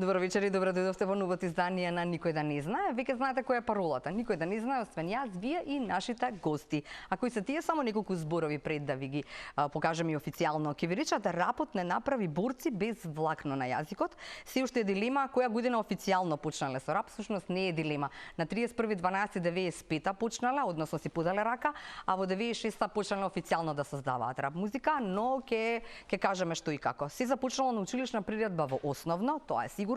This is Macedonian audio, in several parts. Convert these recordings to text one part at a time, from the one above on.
Добро вечер и добро дојдовте во новото издание на Никој да не знае. Веќе знаете која е паролата. Никој да не знае, освен јас, вие и нашите гости. А кои се тие, само неколку зборови пред да ви ги покажам и официјално. Ќе ви речат да рапот не направи борци без влакно на јазикот. Се уште е дилема која година официјално почнале со рап, всушност не е дилема. На 31.12.95 почнале, односно си подале рака, а во 96 почнале официјално да создаваат рап музика, но ќе кажеме што и како. Се започнало на училишна приредба во основно, тоа е сигурно.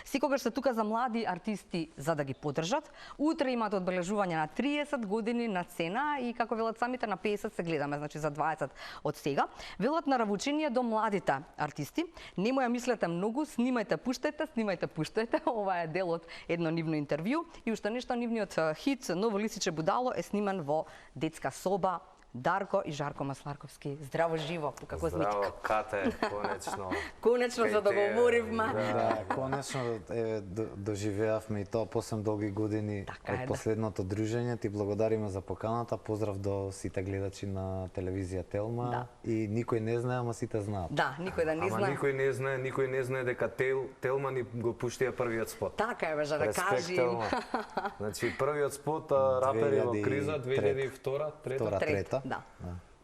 Секогаш се тука за млади артисти за да ги поддржат. Утре имаат одбележување на 30 години на сцена и како велат самите на 50 се гледаме, значи за 20 од сега. Велат наравучение до младите артисти. Немој ја мислете многу, снимајте, пуштајте. Ова е дел од едно нивно интервју и уште нешто, нивниот хит Ново лисиче будало е снимен во детска соба. Дарко и Жарко Масларковски. Здраво живо, како Змитка. Здраво, Кате, конечно. Конечно се договоривме. Да, конечно доживеавме и тоа после долги години од последното дружење. Ти благодариме за поканата. Поздрав до сите гледачи на телевизија Телма. И никој не знае, ама сите знаат. Да, никој да не знае. Ама никој не знае дека Телма ни го пуштија првиот спот. Така е, бе, да кажи. Значи првиот спот рапери во криза 2002, трета. Да.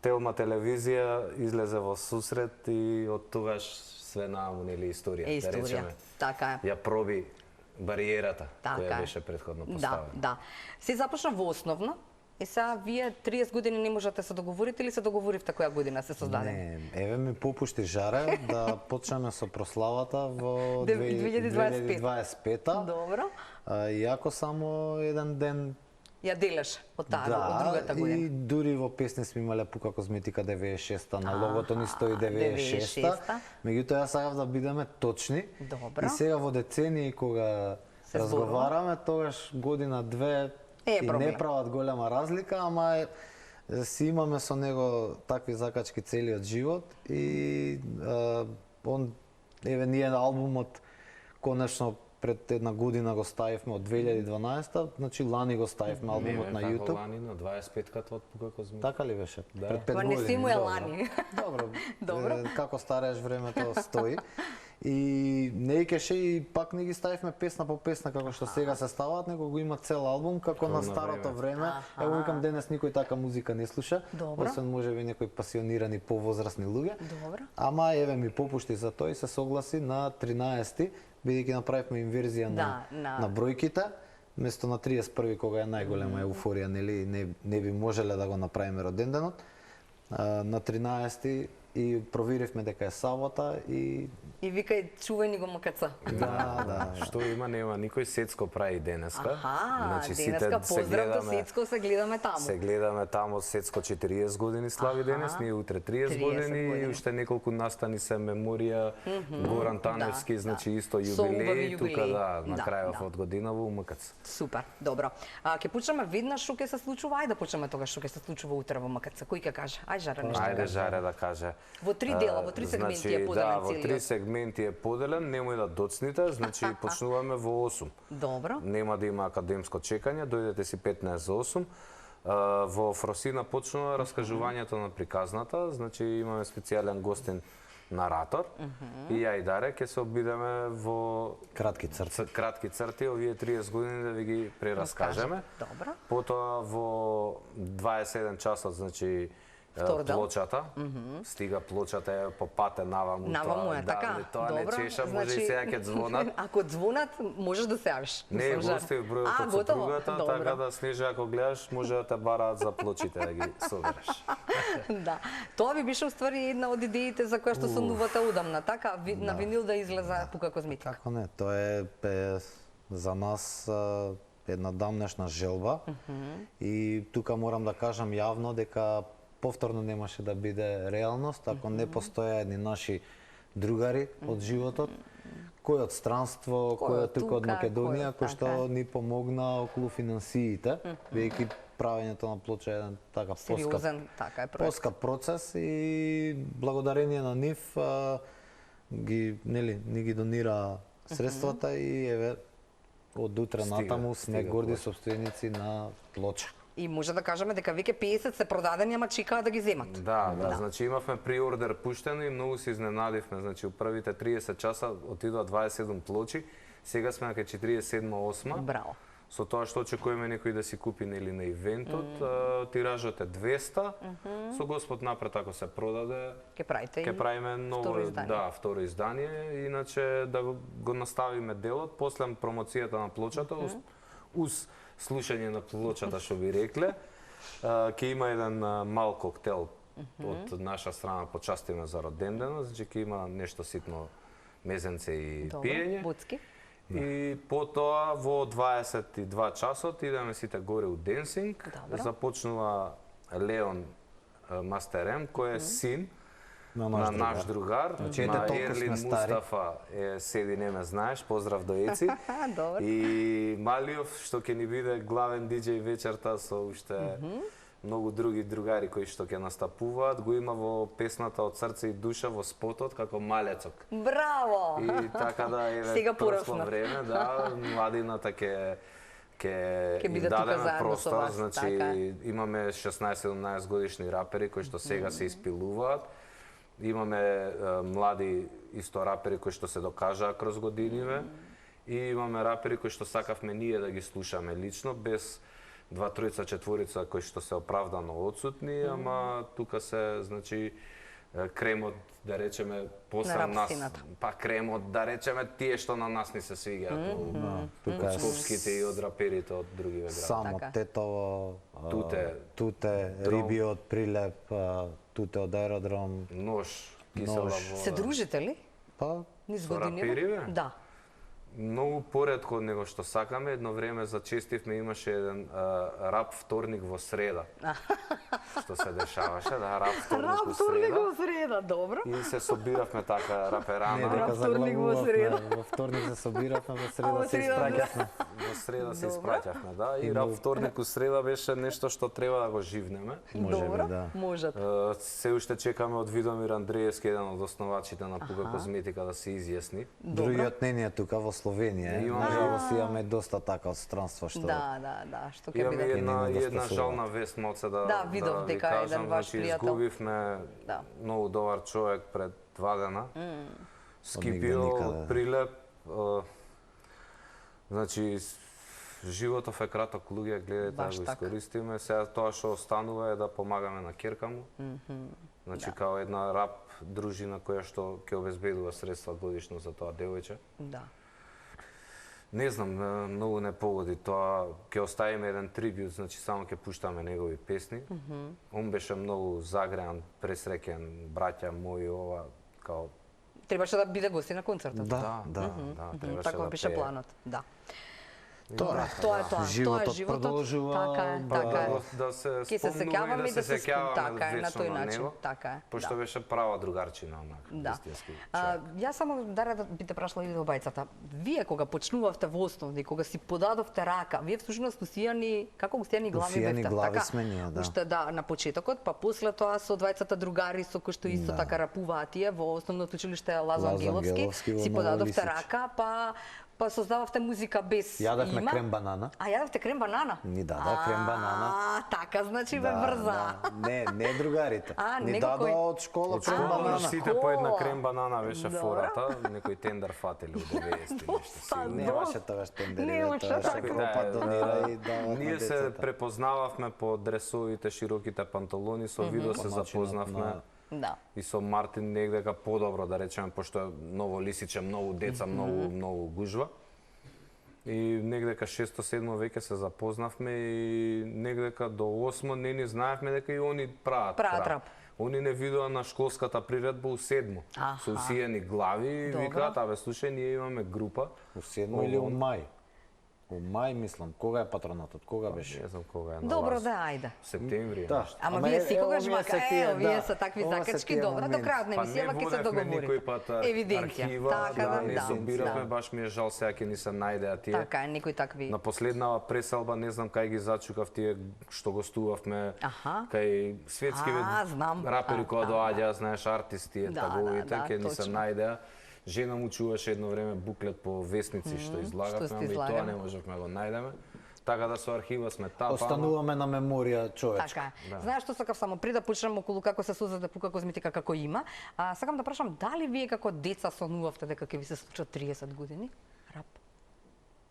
Телма телевизија излезе во сусрет и од тогаш све нааму нели историја, да речеме. Така е. Ја проби бариерата која беше претходно поставена. Да. Се започна во основно. И сега вие 30 години не можете се договорите или се договоривте која година се создаде? Не, еве ми попушти жаре да почнеме со прославата во 2025. Добро. Иако само еден ден ја делеш од таа, од другата година. И дури во песни сме имале Пука козметика 96-та, на логото ни стои 96-та. Меѓутоа јас сакав да бидеме точни. Добро. И сега во децении кога разговараме, тогаш година-две и не прават голема разлика, ама си имаме со него такви закачки целиот живот и еве ние албумот конечно пред една година го ставивме од 2012, значи лани го ставивме албумот на YouTube. Лани на 25-ката од Пука козметика. Така ли беше? Да. Пред 5 години. Не си му е лани. Добро. Како старееш времето стои. И не икеше и пак не ги ставивме песна по песна како што сега се ставаат, него го има цел албум како на старото време. Ево викам денес никој така музика не слуша, освен можеби некои пасионирани повозрасни луѓе. Добро. Ама еве ми попушти за тој и се согласи на 13-ти, бидејќи направивме инверзија на бројките. Место на 31 кога е најголема еуфорија, нели не би можеле да го направиме роденденот. На 13 и проверивме дека е сабота и викај чувај ни го МКЦ. Да. Што има, нема никој Сецко прави денеска. Значи денеска поздрав до Сецко, се гледаме таму. Се гледаме таму, Сецко 40 години слави денес, ние утре 30 години и уште неколку настани се меморија, Горан Таневски, значи исто јубилеј, тука на крајот од година во МКЦ. Супер, добро. Ќе почнеме веднаш што ќе се случува, ајде да почнеме тогаш што ќе се случува утре во МКЦ. Кој ќе каже? Ајде Жаре нешто. Ајде Жаре да каже. Во 3 дела, во 3 сегменти е поделен целиот. Да, во 3 сегменти е поделен, немој да доцните, значи почнуваме во 8. Добро. Нема да има академско чекање, дојдете си 15 за 8. Во Фросина почнува раскажувањето на приказната, значи имаме специјален гостин наратор и ја и Даре ќе се обидеме во кратки црти овие 30 години да ви ги прераскажеме. Добро. Потоа во 27 часот, значи плочата, стига плочата е по пате наваму. Наваму е, така. Тоа не чеша, може и сега ќе звонат. Ако звонат, можеш да се јавиш. Не, гости бројот од супругата, така да Снежа, ако гледаш, може да те бараат за плочите да ги собереш. Да. Тоа би беше уствари една од идеите за која што сонувате одамна, така? На винил да излезе Пука козметика. Како не, тоа е за нас една дамнешна желба и тука морам да кажам јавно дека повторно немаше да биде реалност ако не постоја едни наши другари од животот, кој од странство, кој од тука од Македонија, кој што ни помогна околу финансиите, бидејќи правењето на плоча е еден така поскап процес и благодарение на нив ни ги донира средствата и еве од утре натаму сме горди сопственици на плоча. И може да кажеме дека веќе 50 се продадени, ама чекаат да ги земат. Да, значи имавме приордер пуштено и многу се изненадивме. Значи у првите 30 часа отидоа 27 плочи, сега сме на 47-8. Браво. Со тоа што очекуваме некој да си купи нели на ивентот, тиражот е 200. Со Господ напред ако се продаде, Ке правите ќе правиме ново, второ издание. да, второ издание, иначе да го наставиме делот после промоцијата на плочата, уз слушање на плочата што би рекле, ќе има еден мал коктел од наша страна, почастиме за родендена, значи ќе има нешто ситно мезенце и пиење. Буцки. И потоа во 22 часот идеме сите горе у денсинг. Добро. Започнува Леон Мастерем, кој е син на наш другар, Значи, ете, на толку Ерлин сме стари. Мустафа, седи не ме знаеш, поздрав до Еци. Добро. И Малиов, што ќе ни биде главен диџеј вечерта со уште многу други другари кои што ќе настапуваат, го има во песната Од срце и душа во спотот како Малецок. Браво! И така да Сега прошло порасна. време, да, младината ќе биде им тука дадеме заедно со простор, вас, значи така. имаме 16-17 годишни рапери кои што сега се испилуваат. Имаме млади исто рапери кои што се докажаа кроз годиниве и имаме рапери кои што сакавме ние да ги слушаме лично без 2, 3, 4 кои што се оправдано одсутни, ама тука се значи кремот, да речеме, после На нас, рапсината. па кремот, да речеме, тие што на нас не се свиѓаат многу. Тука Од е скопските и од раперите од другиве градови. само Така. Тетово, Туте, риби од Прилеп, туте од аеродром, Нож, кисела Нож. вода. Се дружите ли? па Низ Со годиниве? рапериве? Да. Многу поретко од него што сакаме, едно време зачестивме, имаше еден рап вторник во среда. Што се дешаваше, да, рап вторник во среда. среда, добро. И се собиравме така раперана. не дека вторник во заглавувавме, среда. во вторник се собиравме, во А среда во се среда, испраќавме. Во среда се Добро. испраќавме, да. И рап вторник у среда беше нешто што треба да го живнеме. Може би, Добро, да. можат. Се уште чекаме од Видомир Андреевски, еден од основачите на Пуга Козметика, да се изјасни. Другиот не е тука во Словенија. Имаме- Нажалост имаме доста така од странство што Да, што ќе Имаме биде. една Нема да една спасува. жална вест малце Да, видов ви дека кажам, еден ваш значи, пријател. изгубивме Да. многу добар човек пред 2 дена. Скипил, Од нигде никаде. Прилеп, значи животов е краток, луѓе, гледајте да Баш го така. искористиме. Сега тоа што останува е да помагаме на ќерка му. Значи као една рап дружина која што ќе обезбедува средства годишно за тоа девојче. Да. Не знам, многу не погоди тоа. Ќе оставиме еден трибют, значи само ќе пуштаме негови песни. Он беше многу загреан, пресреќен, браќа мои ова, као Требаше да биде гости на концертот. Да, требаше Така да беше пее. планот. Да. Тоа Тоа е тоа. Животот Тоа е животот. продолжува, Така е, да, така е. Да се Ќе се спомнуваме сеќаваме и да се сеќаваме така е, на вечно тој начин. него, Така е. Пошто Да. беше права другарчина онак, Да. вистински Јас само да би те прашала или обајцата. Вие кога почнувавте во основни, кога си подадовте рака, вие всушност усијани, како усијани глави Усијани бевте, глави така? сме ние, да. Уште да, на почетокот, па после тоа со двајцата другари со кои што исто Да. така рапуваат тие во основното училиште Лазо Лазо Ангеловски, Ангеловски во си Ново подадовте Лисич. рака, па создававте музика без Јадевме има. крем банана. А јадевте крем банана? Ни даде крем банана. Така значи бе брза. Не другарите. Ни Ни него дадоа кој- од школа Од крем школа банана. сите по една Школа. крем банана беше Добро. фората, некој тендер фатели од 90 нешто Па, сигурно. Немаше тогаш тендери, Немаше тогаш така. Европа донира и дават на Ние се децата. препознававме по дресовите, широките панталони, со Видо се По начинот запознавме. на- Да. И со Мартин негдека подобро, да речеме, пошто е Ново Лисиче, многу деца, многу гужва. И негдека 6-7 веќе се запознавме и негдека до 8 не ни знаевме дека и они прават Прават рап. Они не видоа на школската приредба у 7 Аха. со усијани глави и Добро. викаат, абе слушај, ние имаме група. У 7 или у мај? У мај, мислам. Кога е патронатот? Кога беше? Не знам кога е. Добро налаз. да, ајде. Септември. Да. нешто. Ама Ама вие е, секогаш овие мака, се тие, овие да. се такви Ова се закачки, тие добро, до моменти. крајот на Па не емисијава ќе се водевме договорите. никој пат Евиденција. архива, Така да, не да. собиравме, Да. баш ми е жал сега ќе ни се најдеа тие. Така е, некои такви. На последнава преселба не знам кај ги зачукав тие што гостувавме Аха. кај светски знам. рапери кои Да, доаѓаа, знаеш, артисти, Да, таговите, да, ќе ни се точно. најдеа. Жена му чуваше едно време буклет по весници што излагавме, сте ама и тоа излагаме. не можевме го најдеме. така да со архива сме тапа. Остануваме на меморија човечка. Така е. Знаеш што сакав само пред да почнем околу како се создаде пука козметика како има, сакам да прашам дали вие како деца сонувавте дека ќе ви се случат 30 години? Рап.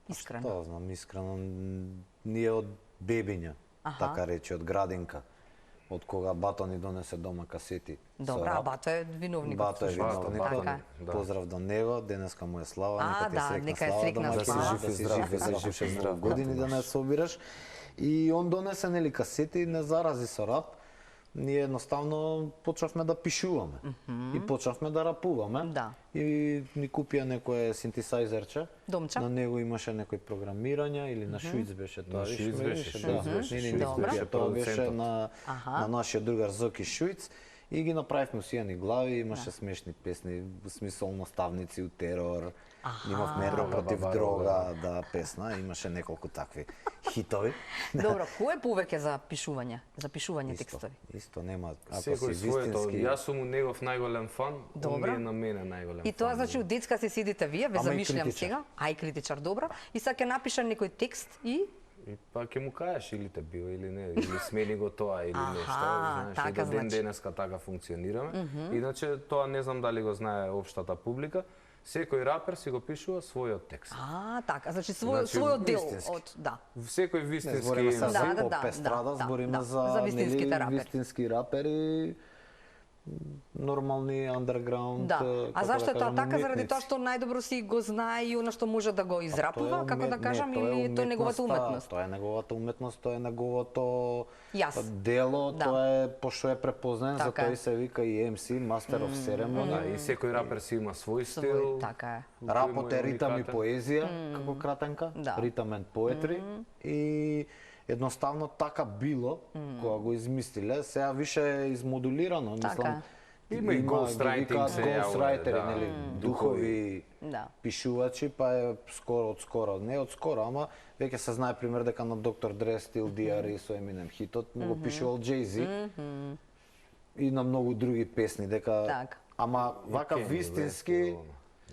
Искрено. Тоа знам, искрено, ние од бебиња, така речи, од градинка, од кога бато ни донесе дома касети. Добра, бато е виновникот. Бато е виновникот. Така е. Поздрав до него, денеска му е слава, нека е срекна да слава. си жив и здрав, години да не собираш. И он донесе нели касети, не зарази со рап. Ние едноставно почнавме да пишуваме и почнавме да рапуваме. Да. И ни купија некое синтесајзерче. Домче. На него имаше некои програмирања или на Шуиц беше тоа. На Шуиц беше, Не, Добро. тоа беше на нашиот другар Зоки Шуиц. И ги направивме усијани глави, имаше смешни песни, смисол наставници у терор, имавме Ро против дрога, да, песна, имаше неколку такви хитови. Добро, кој е повеќе за пишување текстови? Исто нема, ако Секој си своето. вистински. Јас сум у негов најголем фан, он Добро. ми е на мене најголем фан. И тоа значи у детска се седите вие, ве Ама и замишлям критичар. сега, ај критичар, добро, и сега ќе напишам некој текст и И па ќе му кажеш или те бил или не, или смени го тоа или нешто, знаеш, така и до ден значи. денеска така функционираме. Иначе тоа не знам дали го знае општата публика, секој рапер си го пишува својот текст. така, значи Значи, својот дел вистински. од да. Секој Не вистински збориме се за Да, поп естрада, збориме да, за за вистинските нели, рапери. вистински рапери, нормални андерграунд. Да. како Зашто е тоа кажам, така? Заради уметници. тоа што најдобро си го знае и она што може да го израпува, како да кажам, или е тоа неговата уметност? Тоа е неговата уметност, тоа е неговото Јас. дело, Да. тоа е пошто е препознаен, за Така е. тоа и се вика и MC, Master of Ceremony. Да, и секој рапер си има свој стил. Така е. Рапот е ритам и уникатен. поезија, како кратенка, Да. ритам and poetry и едноставно така било кога го измислиле, сега више е измодулирано, Така мислам. Има и ghostwriting се јавува, ghostwritери, да. нели, духови Да. пишувачи, па е скоро, не од скоро, ама веќе се знае пример дека на Доктор Дре стил DRE со Eminem хитот му го пишувал Jay-Z и на многу други песни, дека Така. ама вака Кенји вистински Вест,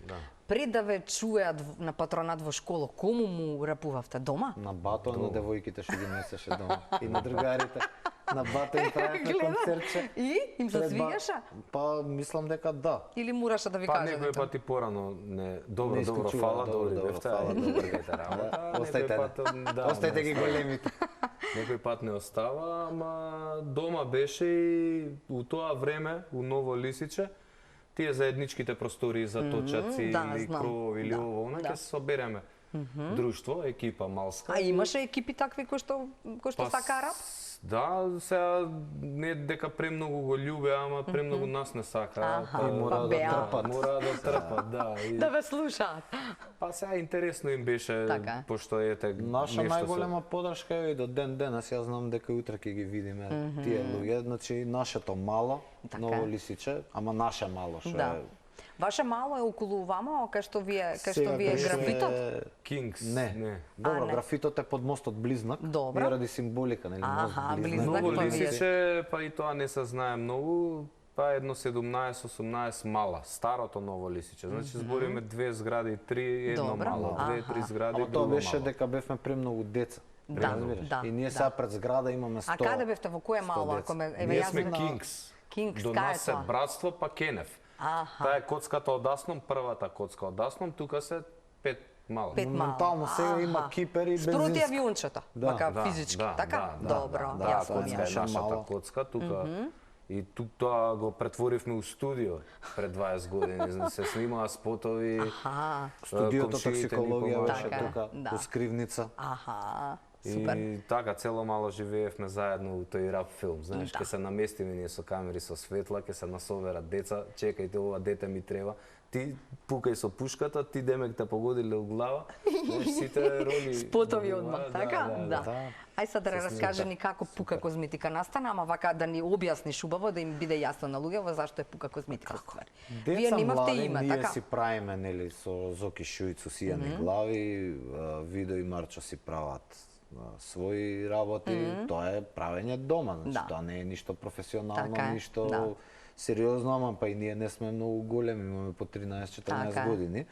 да. Пред да ве чуеат на патронат во школа, кому му рапувавте дома? на бато на девојките што ги несеше дома и на другарите. На бато им правевме концертче. И им се Пред ба- свигаше? Па мислам дека да. Или мораше да ви Па каже некој дека? пат и порано не добро, Не добро, исклучува, фала, добро, добри бевте, фала, ајде, добро. добрите работа. Да, Некој остајте, пат, да, Остајте ги не големите. Некој пат не остава, ама дома беше и у тоа време, у Ново Лисиче, тие заедничките простории за точаци да, или знам. кров или Да, ово, она да. ќе се собереме. Друштво, екипа малска. А имаше екипи такви кои што Па сака рап? Да, сега не дека премногу го љубе, ама премногу нас не сака. Аха, И мора да беа. трпат. Мора да трпат, да. И, Да ве слушаат. па сега интересно им беше, Така е. пошто ете Наша нешто најголема подршка е и до ден денес, јас знам дека утре ќе ги видиме тие луѓе, значи нашето мало, Така Ново е. Лисиче, ама наше мало што Да. е. Ваше мало е околу вама, кај што ви е Сега графитот? се Кингс. Не. Добро, не. графитот е под мостот Близнак. Добро. Не ради символика, нели, мост Аха, Близнак. Близнак. Ново па вие. Лисиче, па и тоа не се знае многу, па едно 17-18 мала, старото Ново Лисиче. Значи збориме две згради, три, едно Добро. мало, две-три згради, Ама тоа друго беше мало. дека бевме премногу деца. Да, разбираш? да, И ние да. сега пред зграда имаме 100. А каде бевте, во кое 100 мало? деца. Ако ме, еве Ние јас сме бев на- Кингс. Кингс, До кај е нас се тоа? братство, па Кенев. Аха. Таа е коцката од Асном, првата коцка од Асном, тука се 5 мала. Пет мало. Моментално сега има Аха. кипер и Спроти бензинска. авиончето, Да, вака физички, така? Добро, да, јасно тоа ми е е. Коцка е нашата мало. коцка, тука. И тук тоа го претворивме у студио пред 20 години. Се снимаа спотови. Аха, Студиото комшиите ни токсикологија беше Така е, тука, да. у Скривница. аха, супер. И така цело мало живеевме заедно у тој рап филм. Знаеш, Да. ќе се наместиме ние со камери со светла, ќе се насоверат деца, чекајте ова дете ми треба. Ти пукај со пушката, ти демек те погодиле у глава. Знаеш, сите роли. Спотови одмах, Да, така? да. Ај сега да раскаже ни како Пука козметика настана, ама вака да ни објасниш убаво, да им биде јасно на луѓето зашто е Пука козметика. Вие Деца немавте млади, име, ние така? си правиме нели со Зоки Шуиц усијани глави, Видо и Марчо си прават своји работи, тоа е правење дома, значи Да. тоа не е ништо професионално, Така е, ништо да. сериозно, ама па и ние не сме многу големи, имаме по 13-14 Така е. години.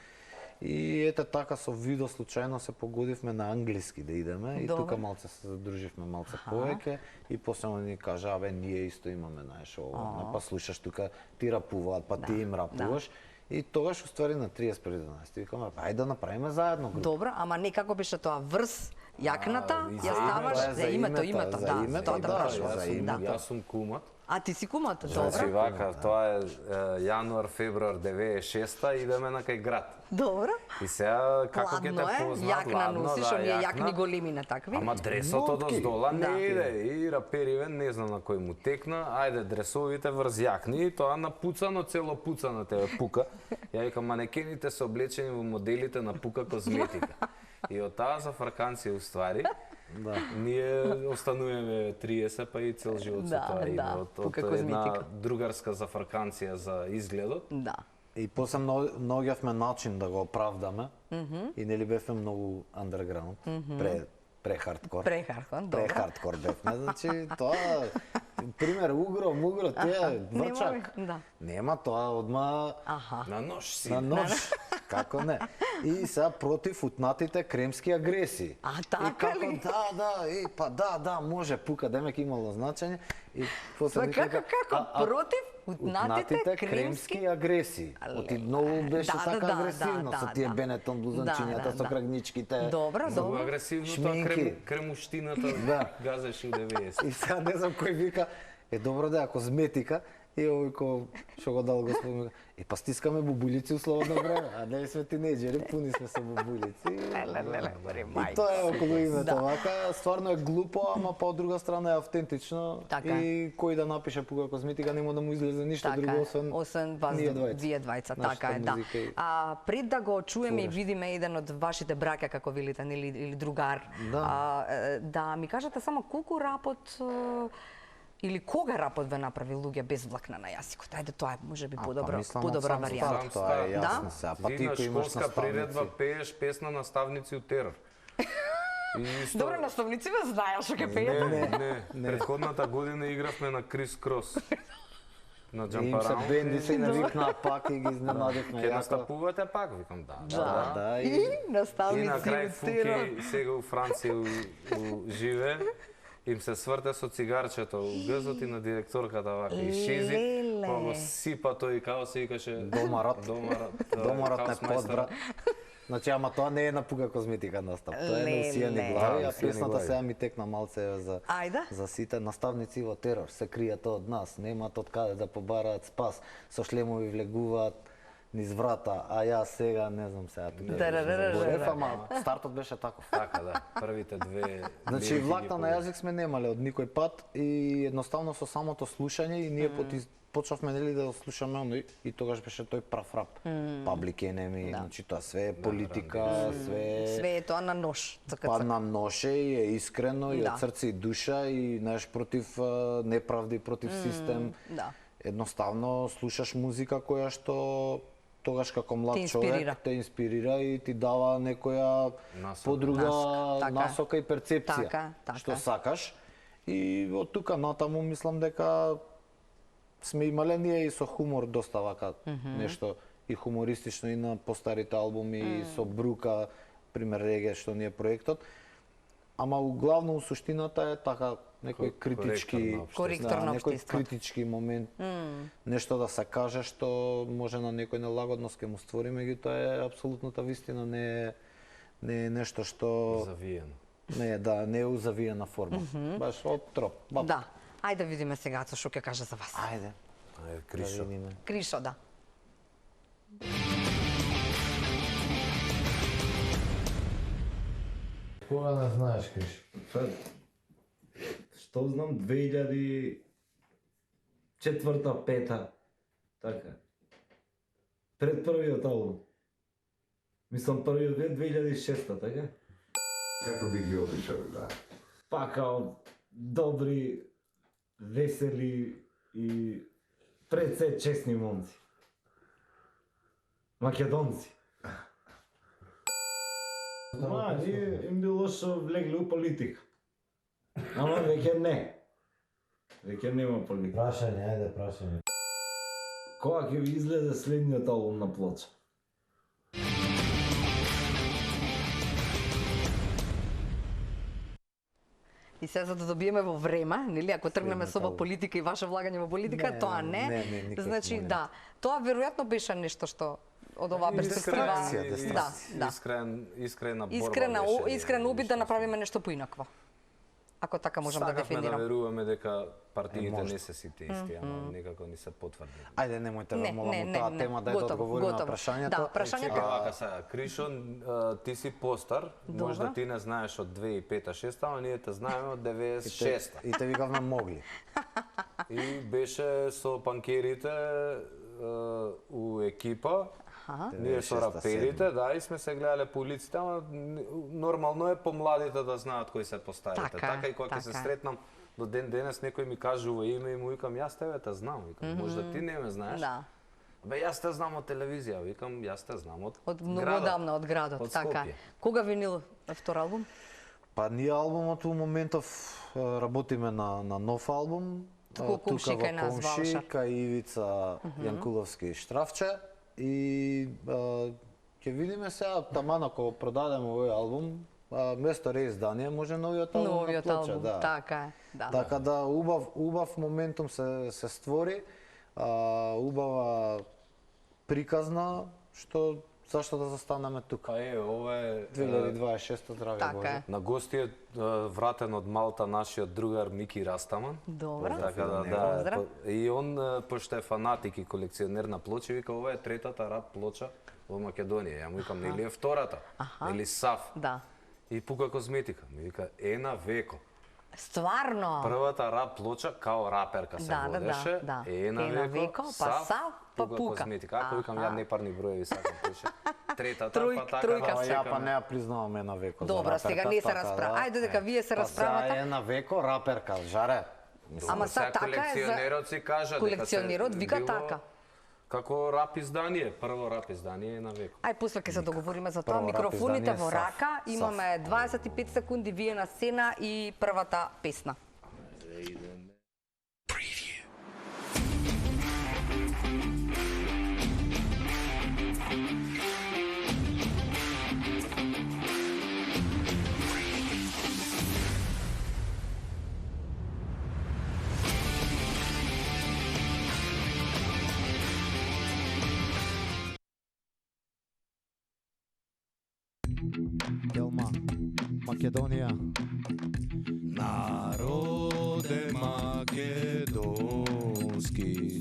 И ете така со Видо случајно се погодивме на англиски да идеме и Добро. тука малце се задруживме малце повеќе и после он ни кажа, абе ние исто имаме знаеш ова, па слушаш тука ти рапуваат, па ти им рапуваш. И тогаш уствари на 30 викаме, ајде да направиме заедно група. Добро, ама не како беше тоа врз јакната, и ја за ставаш името, за името, за името, за да, името, тоа да да, прашувам. за името. Јас сум кумат. А ти си кумата, Значи добро. вака, тоа е јануар, февруар 96-та, идеме на кај град. Добро. И сега како ќе Ладно те е, познат, јакна ладно, носиш, да, оние јакна. јакни големи на такви. Ама дресото Нотки. доздола не Да. иде и рапериве не знам на кој му текна, ајде дресовите врз јакни и тоа напуцано, цело пуцано тебе пука. Ја викам манекените се облечени во моделите на пука козметика. И од таа за фраканција уствари, Да. ние остануваме 30 па и цел живот со Да, тоа име. да, Од пука една козметика. другарска зафрканција за изгледот. Да. И после наоѓавме начин да го оправдаме и нели бевме многу underground, пре хардкор. Прехархон, добро. Прехардкор бевме, значи тоа пример угро, тие врчак. Да. Нема тоа одма Аха. На нож си. на нож. Како не? И сега против утнатите кремски агресии. А, И така како ли? да, може, пука, демек имало значење. И после Па ми како, кажа, како, против утнатите кремски агресии. Оти многу беше Да, така да, агресивно да, со да, тие да. Бенетон блузанчињата, Да, со да. крагничките. Добро, Многу добро. агресивно тоа Шминки. кремуштината Да. газеше у 90. И сега не знам кој вика, добро да, ако зметика, и овој што го дал господин, па стискаме бубулици у слободно време, а не сме тинејџери, пуни сме со бубулици. И тоа е околу името, Да. вака, стварно е глупо, ама по друга страна е автентично. Така И кој да напише пука козметика, нема да му излезе ништо Така друго, е, освен вас, ние двајца. вие двајца, Нашата така е, да. музика и- Пред да го чуеме и видиме еден од вашите браќа, како велите, нели, или другар, Да. да ми кажете само колку рапот или кога рапот ве направи луѓе без влакна на јазикот? Ајде, тоа е можеби подобра подобра варијанта. Старт, тоа е Да? јасно сега. Па ти Ти на кој имаш школска приредба наставници. пееш песна наставници од терор. И исто... Добро, наставници ве знаеа што ќе пеете. Не. Предходната година игравме на Крис Крос. На И им се Джампараун. бенди се навикнаа пак и ги изненадивме Ке јако. настапувате пак, викам да. Да, И И наставници на крај од терор. Фуки сега у Франција живе, им се сврте со цигарчето у гзот и на директорката вака и шизи, Леле. па го сипа тој као се викаше Домарот. Домарот не хаусмајстер. подбра. Значи, ама тоа не е на пука козметика настап. Тоа е на усијани Леле. глави, Да, а усијани песната глави. сега ми текна малце Ајде. за сите наставници во терор. Се кријат од нас, немаат од каде да побараат спас. Со шлемови влегуваат низ врата, а јас сега не знам сега тука. Зборев, ама стартот беше таков. Така да, првите две Значи, лирики влакна ги на јазик сме немале од никој пат и едноставно со самото слушање и ние почнавме нели да слушаме оној и тогаш беше тој прав рап. Public Enemy, значи тоа све е политика, Све е тоа на нож. па на ноше и е искрено и Да. од срце и душа и знаеш против неправди, против систем. да. Едноставно слушаш музика која што тогаш како млад Те инспирира. човек те инспирира и ти дава некоја Насока. подруга Така е. насока и перцепција Така што е. сакаш. И од тука натаму мислам дека сме имале ние и со хумор доста вака нешто и хумористично и на постарите албуми и со Брука, пример Реге што ни е проектот. Ама главно суштината е така некој критички, Коректор на некој општеството. критички момент, нешто да се каже што може на некој нелагодност ке му створи, меѓутоа е апсолутната вистина, не е нешто што завиено. не е узавиена форма. Баш од троп. Бап. Да. Ајде да видиме сега што ќе каже за вас. Ајде. Ај, Кришо. Да видиме. Кришо, да. Кога не знаеш, Криш? Што знам, 2004-та, 5-та, така. Пред првиот албум. Мислам, првиот е 2006-та, така? Како би ги опишал, да? Па као добри, весели и пред се честни момци. Македонци. Ма, им било што влегли у политика. Ама веќе не. Веќе нема политика. Прашање, ајде, прашање. Кога ќе ви излезе следниот албум на плоча? И се за да добиеме во време, нели, ако тргнеме со Еднакво. политика и ваше влагање во политика, Не, тоа не. никак, Значи, молим. да, тоа веројатно беше нешто што од оваа перспектива, Искрена борба искрен обид да направиме нешто поинакво. Ако така можам да Сакавме да дефинирам. веруваме дека партиите може. не се сите исти, ама некако ни се потврди. Ајде, немојте Не, во не, таа не, тема, дај да готово, одговориме на готово. прашањето. Да, прашањето- Чека, вака сега, Кришо, ти си постар, може Добро. да ти не знаеш од 2005-2006, ама ние те знаеме од 96-та. И те викавме могли. И беше со панкерите у екипа, ние со 96-та, раперите, да, и сме се гледале по улиците, ама нормално е помладите да знаат кои се постарите. Така е, Така и кога ќе се така е. сретнам до ден денес некој ми кажува име и му викам јас тебе те знам, викам може да ти не ме знаеш. Да. Бе јас те знам од телевизија, викам јас те знам од Од многу градот, одамна, од градот, од така. Скопје. Е. Кога винил втор албум? Па ние албумот у моментов работиме на нов албум. Туку Комши кај нас, Комши, Валша. кај Ивица Јанкуловски и Штрафче. И ќе видиме сега, таман ако продадеме овој албум, место реиздание може новиот албум на Новиот плоча. албум, Да. така е. Да. Така да убав моментум се створи, убава приказна, што зашто да застанеме тука. Па ова е 2026 здраве Така Боже. е. на гости е вратен од Малта нашиот другар Мики Растаман. Добро. Така да, Поздрав. и он пошто е фанатик и колекционер на плочи, вика ова е третата рап плоча во Македонија. Ја му викам нели е втората? Нели Сав? Да. И пука козметика, ми вика Ена Веко. Стварно. Првата рап плоча као раперка се Да, да, водеше. да. Ена Веко, па Сав, Сав, па Пука. козметика. Ако викам ја непарни броеви сакам пише. Третата па така тројка да се. Ја па чекаме. не ја признавам една веко. за Добро, раперка, сега ние се така расправа. да. Ајде дека вие се расправате. Па една веко раперка, жаре. Ама Сега са така е за колекционерот си кажа дека колекционерот се вика било така. Како рап издание, прво рап издание на Веко. Ај после ќе се договориме за тоа. Прво рап Микрофоните издание во Сав. рака, имаме 25 секунди вие на сцена и првата песна. Делма, Македонија. Народе македонски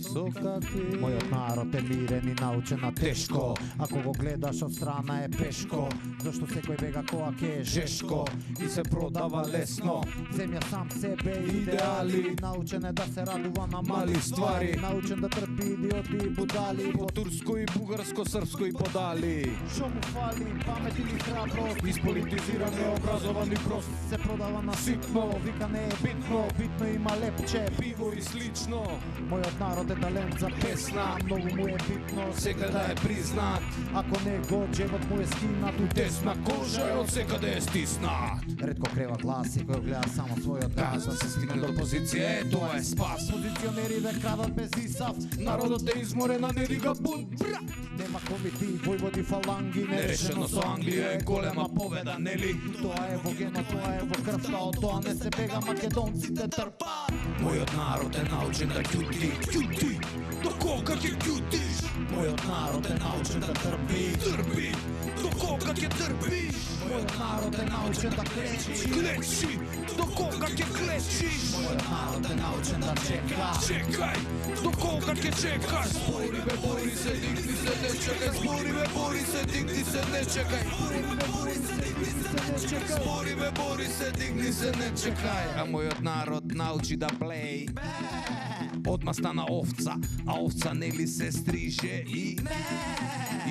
со какви Мојот народ е мирен и научен на тешко. Ако го гледаш од страна е пешко. Зошто секој бега која ке е жешко и се продава лесно. Земја сам себе Идеали. Научен е да се радува на Мали ствари. Научен да трпи идиоти и будали. По турско и бугарско, српско и подали. Шо му фали, памет или храброст. Исполитизиране, образован и прост. Се продава на Ситно. вика не е битно. Битно има лепче. Пиво и слично. Мојот народ е талент за песна. Многу му е битно. Секаде да е признат. Ако не го джебот му е скинат у Тесна кожа и од секаде е стиснат. Ретко крева глас и кој гледа само својот газ. Да се стигне до позиција, е, тоа е спас. Позиционери да крадат без исав. Народот е изморен, а не дига бунт. Нема комити, војводи, фаланги. Нерешено со Англија е голема победа, нели? Тоа е во гено, тоа е во крвта. Од тоа не се бега, македонците трпат. Мојот народ е научен да ќути, ќути. До кога ќе ќутиш? Мојот народ е научен да трпи. Трпи. До кога ќе трпиш? Мојот народ е научен да клечи. Клечи. До кога ќе клечиш? Мојот народ е научен да чека. Чекај. До кога ќе чекаш? Збори бе, бори се, дигни се, не чекај. Збори бе, бори се, дигни се, не чекај. Збори бе, бори се, дигни се, не чекај. А мојот народ научи да плей. Одма стана овца, а овца нели се стриже и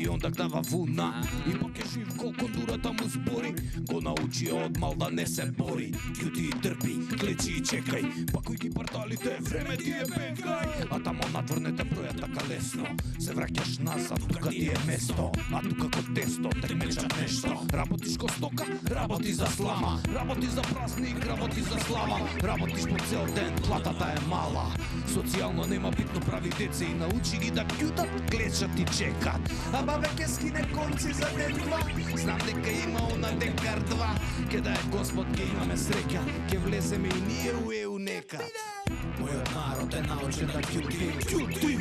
онда дава вуна. И пак е жив колко дурата му збори. Го научи од мал да не се бори. Ќути и трпи, клечи и чекај. Па кој ги парталите, време ти е бегај. А тамо надврнете броја е така лесно. Се враќаш назад, тука ти е место. А тука ко тесто, те мечат нешто. Работиш ко стока, работи за слама. Работи за празник, работи за слава. Работиш по цел ден, платата е мала. Социјално нема битно, прави деца и научи ги да кјутат, клечат и чекат. А бабе ке скине конци за ден-два. Знам дека има она Декар 2. Ке да е Господ, ке имаме среќа. Ке влеземе и ние у ЕУ некад. Мојот народ е научен да кјути. Кјути!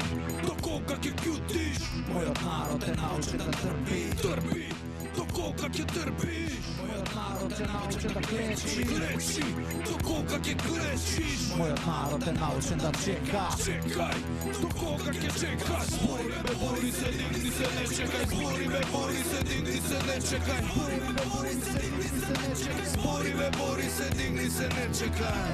До кога ќе кјутиш? Мојот народ е научен да трпи. Трпи! До кога ќе трпиш? Мојот народ е научен да клечи. Клечи! До кога ќе клечиш? Мојот народ е научен да чека. Чекај! До кога ќе чекаш? Бори бе, бори се, дигни се, не чекај. Бори бе, бори се, дигни се, не чекај. Бори бе, бори се, дигни се, не чекај. Бори бе, бори се, дигни се, не чекај.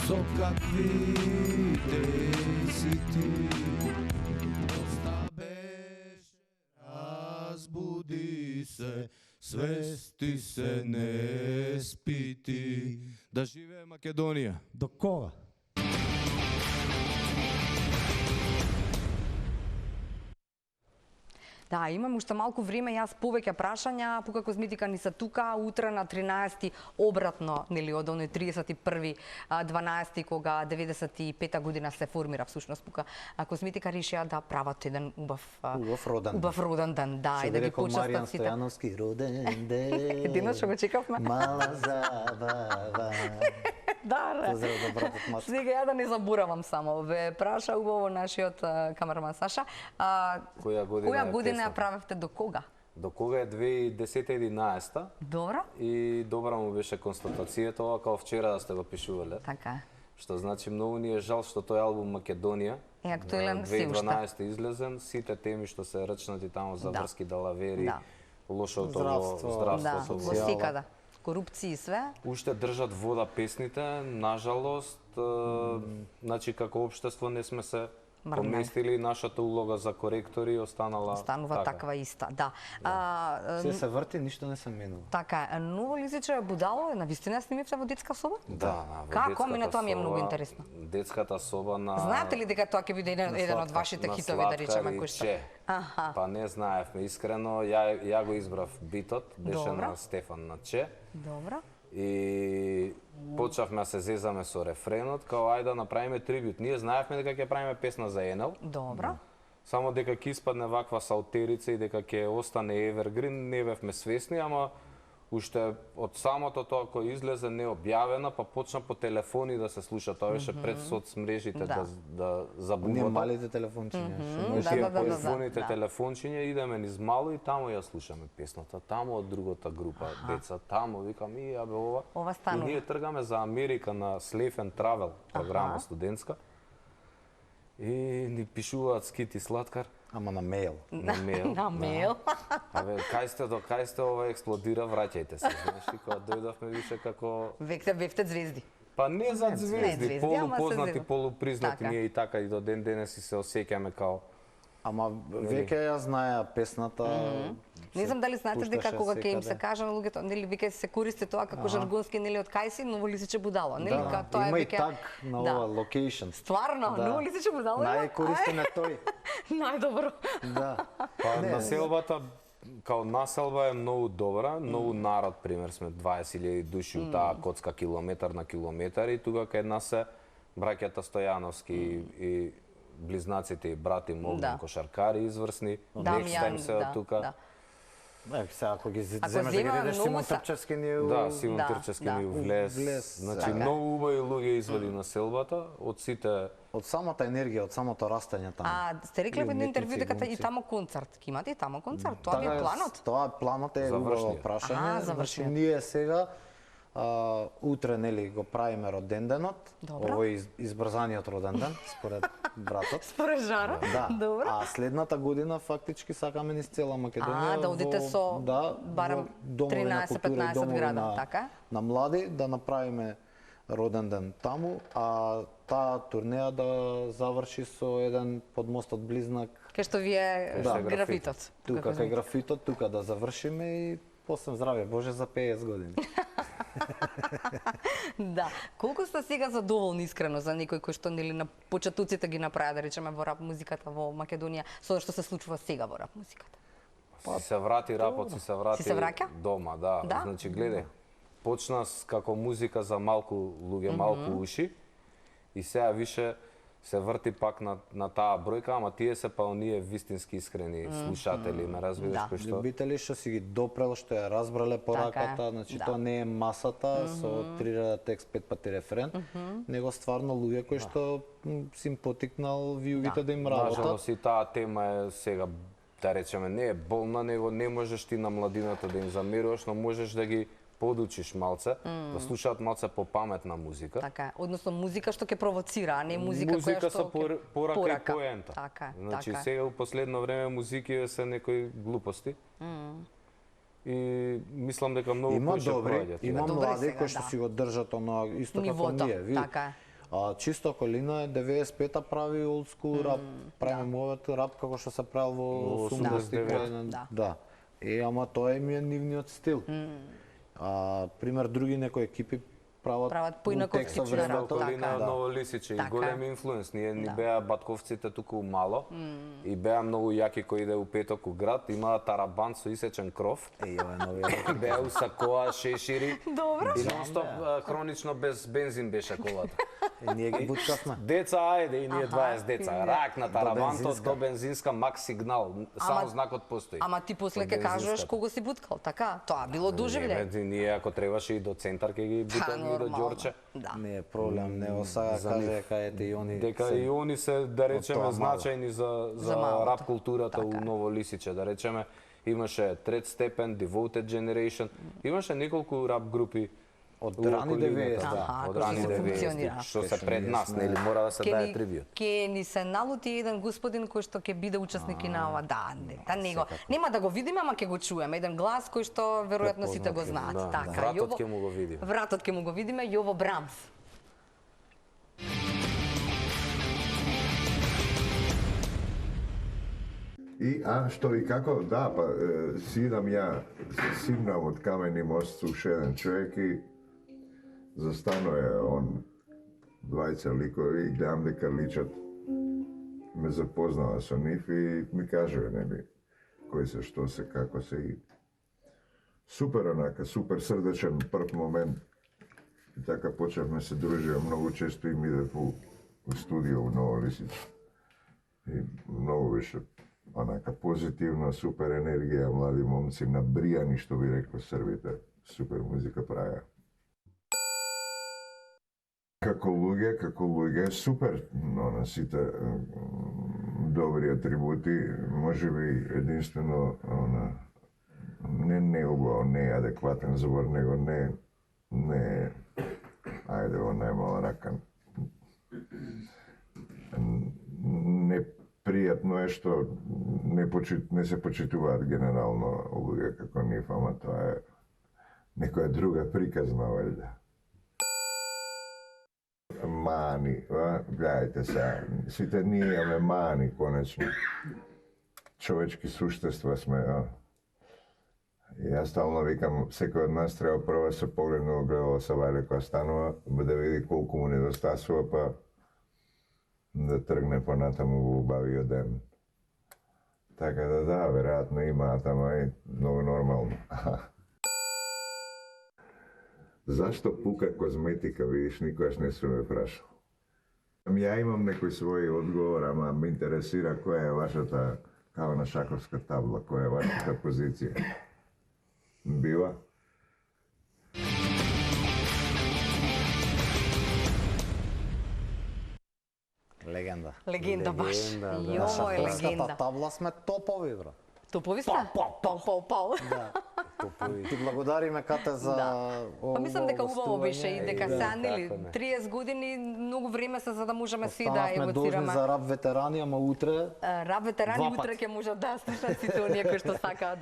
Со каквите си ти, оставеш, разбуди се, свести се, не спити. Да живее Македонија! До кога? Да, имам уште малку време, јас повеќе прашања, Пука Козметика ни се тука, утре на 13 обратно, нели, од оној 31.12, кога 95-та година се формира всушност Пука Козметика, решија да прават еден убав роден ден, да, и да ги почестат сите. Маријан Стојановски роден ден. Единот што го чекавме. Мала забава. Да, Поздрав до братот Мацко. Сега ја да не заборавам само, ве праша убаво нашиот камерман Саша. Која година ја правевте, до кога? До кога е 2010-11 Добро. и добра му беше констатацијата, ова као вчера да сте го пишувале. Така е. Што значи многу ни е жал што тој албум Македонија Е актуелен се уште. 2012 излезен, сите теми што се рачнати таму за Да. врски, далавери, Да. лошото Здравство. Да, здравството, во секада. Корупција и све. Уште држат вода песните, нажалост, значи како општество не сме се Мрднали. поместили, нашата улога за коректори Останува таква иста, да. Се се врти, ништо не се менува. Така е, ново лизиче Будало, навистина снимивте во детска соба? Да, во Како? детската Мене тоа ми е соба- многу интересно. Детската соба на Знаете ли дека тоа ќе биде еден од вашите на хитови, да речеме, Слатка кој што? Риче. Аха. Па не знаевме искрено, ја го избрав битот, беше Добро. на Стефан Наче. Добро. И почнавме да се зезаме со рефренот, као ајде да направиме трибют. Ние знаевме дека ќе правиме песна за Енел, Добро. само дека ќе испадне ваква саутерица и дека ќе остане Evergreen, не бевме свесни, ама уште од самото тоа кој излезе необјавена, па почна по телефони да се слуша, тоа беше пред соцмрежите Да. да Не забуват. малите телефончиња. што Да, Тие да, да, телефоните, да. телефончиња, идеме низ мало и таму ја слушаме песната, таму од другата група деца, таму викам и абе ова. Ова И станува. ние тргаме за Америка на Slave and Travel, програма студентска. И ни пишуваат Скити Слаткар Ама на мејл. на мејл. На мејл. Абе, кај сте ова експлодира, враќајте се. Знаеш, и кога дојдовме више како Бевте звезди. па не зад звезди, звезди, ама се полупознати, зело. полупризнати Така. ние и така и до ден денес и се осеќаме као Ама веќе ја знаеа песната. Не знам дали знаете дека пушташе кога ќе им се секаде. каже на луѓето, нели веќе се користи тоа како жаргонски, нели од кај си, ново лисиче Будало, нели? Да, Тоа е има и веќе так на ова локейшн. Стварно, ново лисиче Будало. има? Најкористен е тој. Најдобро. Да. Па населбата као населба е многу добра, многу народ, пример сме 20.000 души у таа коцка километар на километар и тука кај нас се браќата Стојановски и близнаците и брати Могдан Да. кошаркари изврсни, Дамјан, Некстаим се од тука. да. Сега ако ги Ако земеш да ги зема дадеш многу Симон са- Трчевски ни е Да, Симон Да, Трчевски да. ми влез. Влез, Значи така. многу убави луѓе извади населбата од сите. од самата енергија, од самото растање таму. А сте рекле во едно Уметници, интервју дека и глумци. тамо концерт. Ке имате и тамо концерт. Тоа ви е Така планот? Тоа е планот, е убаво Завршниот. прашање. завршниот. Значи ние сега утре нели го правиме роденденот, Добро. овој избрзаниот роденден според братот. Според Жара? Да. Добро. А следната година фактички сакаме низ цела Македонија Да одите со барем во домови на култура и 13-15 домови града, на, така? на млади да направиме роден ден таму, а таа турнеја да заврши со еден под мостот близнак Кај што ви е Да. графитот. тука кај графитот, тука да завршиме и после здравје Боже за 50 години. Да. Колку сте сега задоволни искрено за некој кој што нели на почетоците ги направи, да речеме, во рап музиката во Македонија, со што се случува сега во рап музиката? Си се врати рапот, си се врати Си се враќа? дома, да. Да? Значи, гледај, почна како музика за малку луѓе, малку уши, и сега више се врти пак на таа бројка, ама тие се па оние вистински искрени слушатели, ме разбираш, Да. кои што... Љубители што си ги допрел, што ја разбрале пораката, значи да. тоа не е масата со 3 реда текст, 5 пати рефрен, него стварно луѓе кои што си им потикнал виугите да им работат. Нажалост и таа тема е сега, да речеме, не е болна, него не можеш ти на младината да им замеруваш, но можеш да ги подучиш малце, да слушаат малце попаметна музика. Така е. Односно музика што ќе провоцира, а не музика која Музика што со порака и поента. Така е, Значи така е. сега у последно време музики се некои глупости. И мислам дека многу Има кои ќе добри, проаѓат. има Добри млади сега, кои што да. си го држат оно исто како Нивото, ние, види. така е. А чисто околина е 95-та прави old school рап, прави мовет рап како што се правил во 80-тите. Да. Да. Ама тоа им е нивниот стил. Пример други некои екипи прават поинаков текстов тип на рап, времето. така Околина е. од Ново Лисиче и Така е. големи инфлуенс. Ние ни Да. беа батковците туку мало и беа многу јаки кои иде у петок у град, имаа тарабан со исечен кров. Ова е новиот. Беа у сакоа, шешири. Добро. И нонстоп хронично без бензин беше колата. Ние ги буткавме. Деца, ајде, и ние 20 деца. фине. Рак на таравантот бензинска. до бензинска мак сигнал. Само Ама- знакот постои. Ама ти после Од ќе кажеш бензинската. кого си буткал, така? Тоа било доживле. Не, ние ако требаше и до центар ќе ги бутавме и до Ѓорче. Да. Не е проблем, него сега За каже нив. дека ете и они Дека се- и они се, да речеме, тоа мало. значајни за малото. рап културата у Така е. Ново Лисиче. Да речеме, имаше Трет Степен, Devoted Generation, имаше неколку рап групи Од у рани околината, 90-та. Аха, од кои што рани се 90-ти, функционира. што се Кај што пред ние нас, сме- нели, мора да се даде трибјут. Ке ни се налути еден господин кој што ќе биде учесник и на ова. Да, него. Нема да го видиме, ама ќе го чуеме. Еден глас кој што веројатно сите го знаат. Да, Така, вратот Јово- ќе му го видиме. Вратот ќе му го видиме, Јово Брамс. Што и како? Да, па сидам ја, симнам од Камени мост уште еден човек и застанува он, двајца ликови и гледам дека личат. Ме запознава со нив и ми кажува, нели, кој се, што се, како се и... Супер онака, супер срдечен прв момент. И така почевме се дружиме, многу често им иде у студио у Ново Лисиче. И многу беше онака позитивна, супер енергија, млади момци, набријани, што би рекло србите. Супер музика правеа. Како луѓе, супер, но на сите добри атрибути, можеби единствено не неубаво, не е адекватен збор, него не ајде во најмала рака. Непријатно е што не се почитуваат генерално луѓе како нив, ама тоа е некоја друга приказна вајда. Мани, гледајте сега, сите ние имаме мани, конечно. Човечки суштества сме, И јас стално викам, секој од нас треба прво се погледне во огледало со вајле која станува, да види колку му недостасува, па да тргне понатаму во убавиот ден. Така да, веројатно имаат, ама е многу нормално. Зашто пука козметика, видиш, никогаш не сум ме прашал. Ја имам некој свој одговор, ама ме интересира која е вашата, као на шаковска табла, која е вашата позиција. Бива? Легенда. Легенда баш. Јово е Шаховската легенда. табла сме топови, бро. Топови сте? Пау. Ти благодариме, Кате, за Па мислам дека убаво беше и дека сега, како нели, не. 30 години, многу време се за да можеме си да Останавме должни евоцираме. за рап ветерани, ама утре Рап ветерани Два утре пати. ќе можат да слушаат сите оние кои што сакаат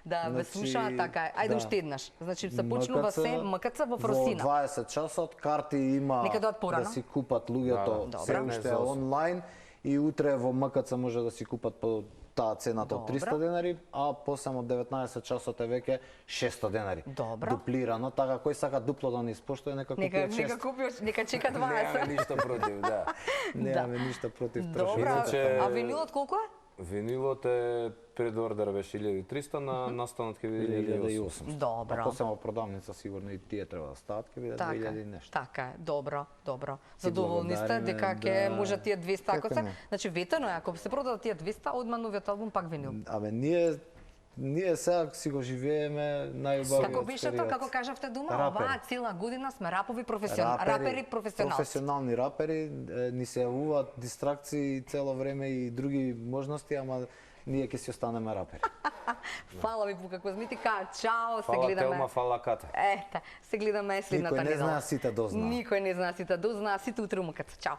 да ве Значи, слушаат, така е. Ајде да. уште еднаш. Значи се почнува се МКЦ во Фросина. Во 20 часот карти има Нека дојдат порано. да си купат луѓето Да, се добро. уште онлайн и утре во МКЦ може да си купат по таа цената од 300 денари, а после од 19 часот е веќе 600 денари. Добро. Дуплирано, така кој сака дупло да не испоштува, нека купи од 6. Нека купи, нека чека 20. Немаме ништо против, да. Немаме ништо против Добро, Иначе- а винилот колку е? Винилот е предордер беше 1300, на настанот ќе биде 1800. Добро. А после во продавница сигурно и тие треба да стават, ќе биде 2000 нешто. Така е, добро, добро. Задоволни сте благодариме, дека ќе да. може тие 200 ако Како се, не? значи ветено е ако се продадат тие 200, одма новиот албум пак винил. Абе, ние сега си го живееме најубавиот Како беше тоа, како кажавте дума, Рапери. оваа цела година сме рапови рапери професионалци. Професионални рапери, ни се јавуваат дистракции цело време и други можности, ама ние ќе си останеме рапери. Фала ви по козметика. Чао, се Фала гледаме. Телма, фала Ката. Ете, се гледаме следната Никој не недела. знае, сите дознаа. Никој не знае, сите дознаа, сите утре умукат. Чао.